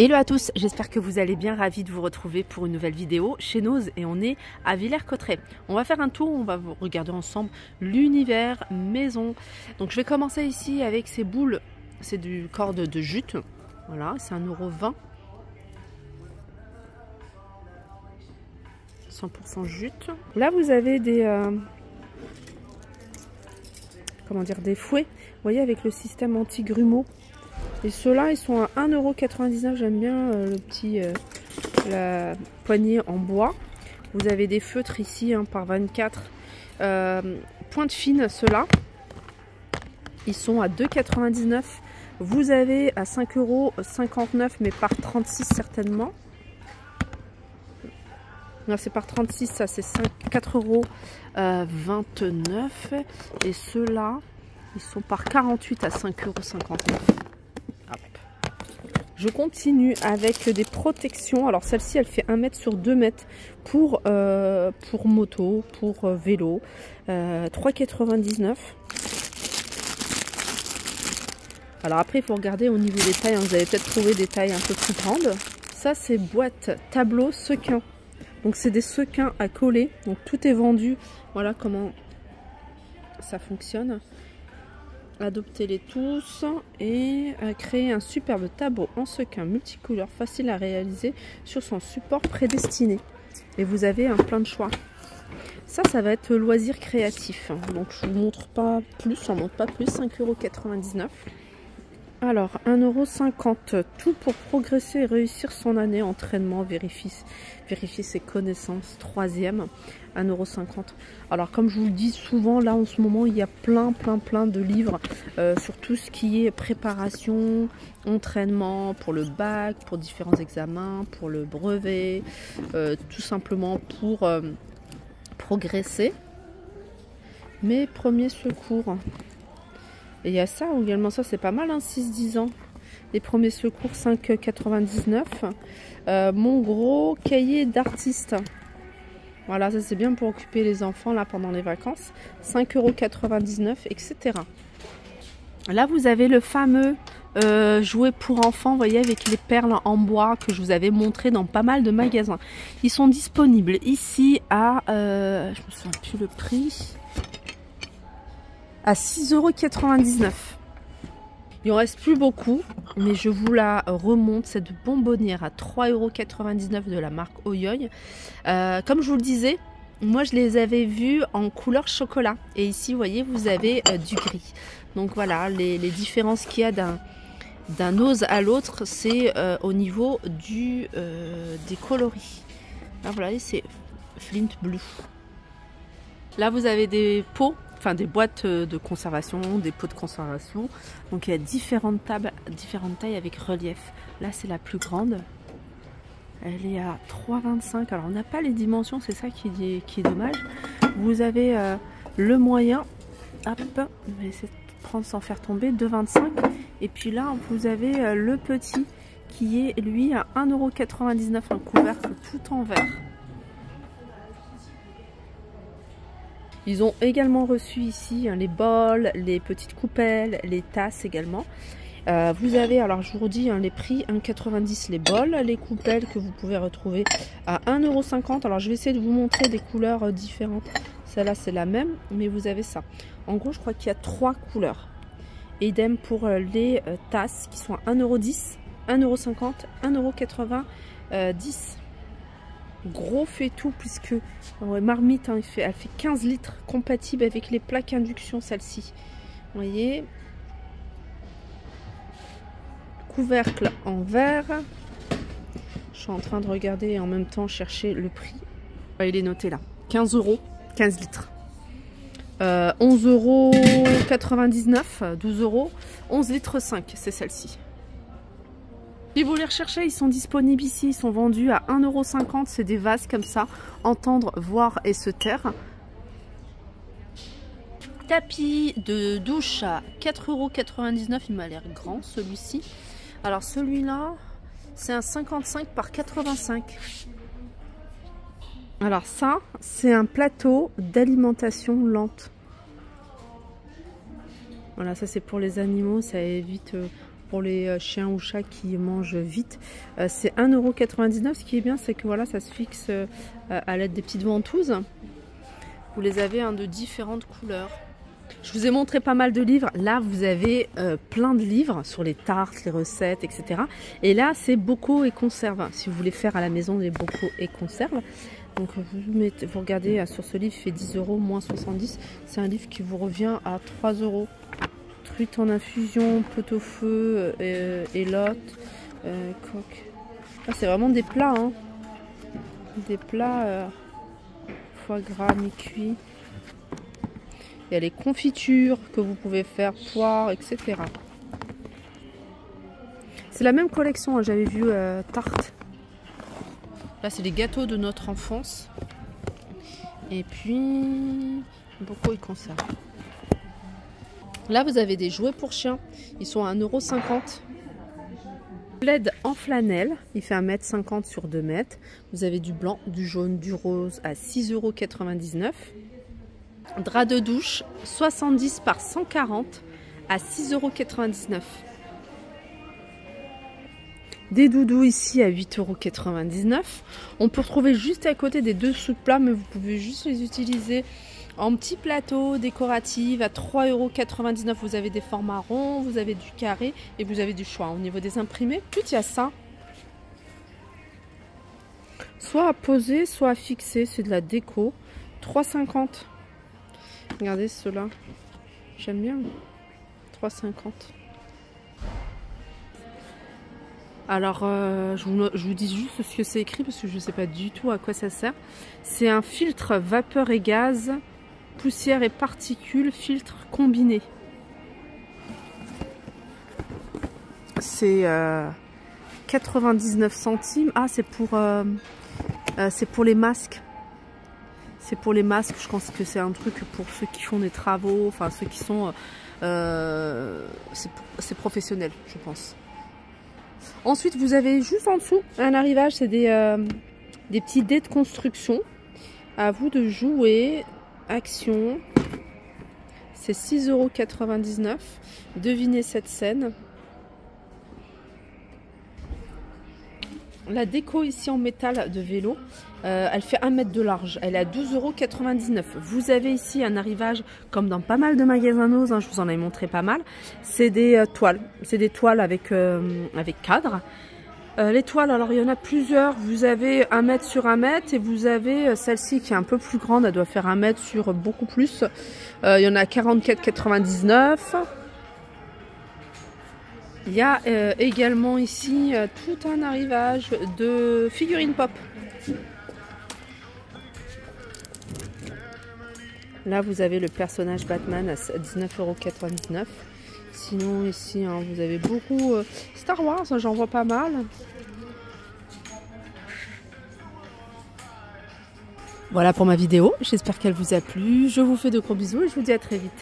Hello à tous, j'espère que vous allez bien, ravi de vous retrouver pour une nouvelle vidéo chez Nose et on est à Villers-Cotterêts. On va faire un tour, on va regarder ensemble l'univers maison. Donc je vais commencer ici avec ces boules, c'est du corde de jute, voilà, c'est 1,20 €, 100% jute. Là vous avez des des fouets, vous voyez, avec le système anti-grumeaux. Et ceux-là, ils sont à 1,99 €. J'aime bien le petit la poignée en bois. Vous avez des feutres ici par 24. Pointe fine, ceux-là. Ils sont à 2,99 €. Vous avez à 5,59 €, mais par 36 certainement. Non, c'est par 36, ça c'est 4,29 €. Et ceux-là, ils sont par 48 à 5,59 €. Je continue avec des protections. Alors celle-ci, elle fait 1 mètre sur 2 mètres pour moto, pour vélo. 3,99 €. Alors après, il faut regarder au niveau des tailles. Vous allez peut-être trouver des tailles un peu plus grandes. Ça, c'est boîte tableau sequin. Donc c'est des sequins à coller. Donc tout est vendu. Voilà comment ça fonctionne. Adoptez-les tous et créer un superbe tableau en sequin multicouleur facile à réaliser sur son support prédestiné. Et vous avez plein de choix. Ça va être loisir créatif. Donc je vous montre pas plus, j'en montre pas plus. 5,99 €. Alors 1,50 €, tout pour progresser et réussir son année. Entraînement, vérifier ses connaissances. 3e, 1,50 €. Alors comme je vous le dis souvent, là en ce moment il y a plein de livres sur tout ce qui est préparation, entraînement pour le bac, pour différents examens, pour le brevet, tout simplement pour progresser. Mes premiers secours. Et il y a ça également, ça c'est pas mal, 6-10 ans. Les premiers secours, 5,99 €. Mon gros cahier d'artiste. Voilà, ça c'est bien pour occuper les enfants là pendant les vacances. 5,99 €, etc. Là vous avez le fameux jouet pour enfants, vous voyez, avec les perles en bois que je vous avais montré dans pas mal de magasins. Ils sont disponibles ici à, je me souviens plus le prix, à 6,99 €. Il en reste plus beaucoup, mais je vous la remonte, cette bonbonnière à 3,99 € de la marque Oyoy. Comme je vous le disais, moi je les avais vus en couleur chocolat. Et ici, vous voyez, vous avez du gris. Donc voilà, les différences qu'il y a d'un Nose à l'autre, c'est au niveau des coloris. Là, voilà, c'est Flint Blue. Là, vous avez des pots. Enfin, des boîtes de conservation, des pots de conservation. Donc il y a différentes tailles avec relief. Là c'est la plus grande. Elle est à 3,25 €. Alors on n'a pas les dimensions, c'est ça qui est dommage. Vous avez le moyen. Hop, on va essayer de prendre sans faire tomber. 2,25 €. Et puis là vous avez le petit qui est lui à 1,99 €. Un couvercle tout en verre. Ils ont également reçu ici les bols, les petites coupelles, les tasses également. Vous avez, alors je vous redis les prix, 1,90 € les bols, les coupelles que vous pouvez retrouver à 1,50 €. Alors je vais essayer de vous montrer des couleurs différentes. Celle-là c'est la même, mais vous avez ça. En gros je crois qu'il y a 3 couleurs. Idem pour les tasses qui sont à 1,10 €, 1,50 €, 1,90 €. Gros fait tout puisque marmite, elle fait 15 litres, compatible avec les plaques induction, celle-ci. Vous voyez, couvercle en verre. Je suis en train de regarder et en même temps chercher le prix. Il est noté là, 15 €, 15 litres. 11,99 €, 12 €, 11 litres 5, c'est celle-ci. Si vous les recherchez, ils sont disponibles ici, ils sont vendus à 1,50 €, c'est des vases comme ça, entendre, voir et se taire. Tapis de douche à 4,99 €, il m'a l'air grand celui-ci. Alors celui-là, c'est un 55 par 85. Alors ça, c'est un plateau d'alimentation lente. Voilà, ça c'est pour les animaux, ça évite pour les chiens ou chats qui mangent vite. C'est 1,99 €. Ce qui est bien, c'est que voilà, ça se fixe à l'aide des petites ventouses. Vous les avez de différentes couleurs. Je vous ai montré pas mal de livres. Là, vous avez plein de livres sur les tartes, les recettes, etc. Et là, c'est bocaux et conserves. Si vous voulez faire à la maison des bocaux et conserves. Donc, vous regardez sur ce livre, il fait 10 €, moins 70. C'est un livre qui vous revient à 3 €. Truite en infusion, pot-au-feu, élote, coque. Ah, c'est vraiment des plats. Hein. Des plats foie gras mi-cuit. Il y a les confitures que vous pouvez faire, poires, etc. C'est la même collection, hein, j'avais vu tarte. Là, c'est les gâteaux de notre enfance. Et puis, beaucoup ils conservent. Là, vous avez des jouets pour chiens. Ils sont à 1,50 €. Plaid en flanelle, il fait 1,50 m sur 2 mètres. Vous avez du blanc, du jaune, du rose à 6,99 €. Drap de douche 70 par 140 à 6,99 €. Des doudous ici à 8,99 €. On peut retrouver juste à côté des dessous de plats, mais vous pouvez juste les utiliser en petits plateaux décoratifs à 3,99 €. Vous avez des formats ronds, vous avez du carré et vous avez du choix. Au niveau des imprimés, tout il y a ça. Soit à poser, soit à fixer. C'est de la déco. 3,50 €. Regardez ceux-là. J'aime bien. 3,50 €. Alors, je vous dis juste ce que c'est écrit parce que je ne sais pas du tout à quoi ça sert. C'est un filtre vapeur et gaz, poussière et particules, filtre combiné. C'est 99 centimes. Ah, c'est pour les masques. C'est pour les masques, je pense que c'est un truc pour ceux qui font des travaux, enfin ceux qui sont... c'est professionnel, je pense. Ensuite, vous avez juste en dessous un arrivage, c'est des petits dés de construction. À vous de jouer. Action. C'est 6,99 €. Devinez cette scène. La déco ici en métal de vélo, elle fait 1 mètre de large. Elle est à 12,99 €. Vous avez ici un arrivage comme dans pas mal de magasins Nose, hein, je vous en ai montré pas mal. C'est des toiles. C'est des toiles avec cadre. Les toiles, alors il y en a plusieurs. Vous avez 1 mètre sur 1 mètre et vous avez celle-ci qui est un peu plus grande. Elle doit faire 1 mètre sur beaucoup plus. Il y en a 44,99 €. Il y a également ici tout un arrivage de figurines pop. Là, vous avez le personnage Batman à 19,99 €. Sinon, ici, hein, vous avez beaucoup Star Wars, j'en vois pas mal. Voilà pour ma vidéo. J'espère qu'elle vous a plu. Je vous fais de gros bisous et je vous dis à très vite.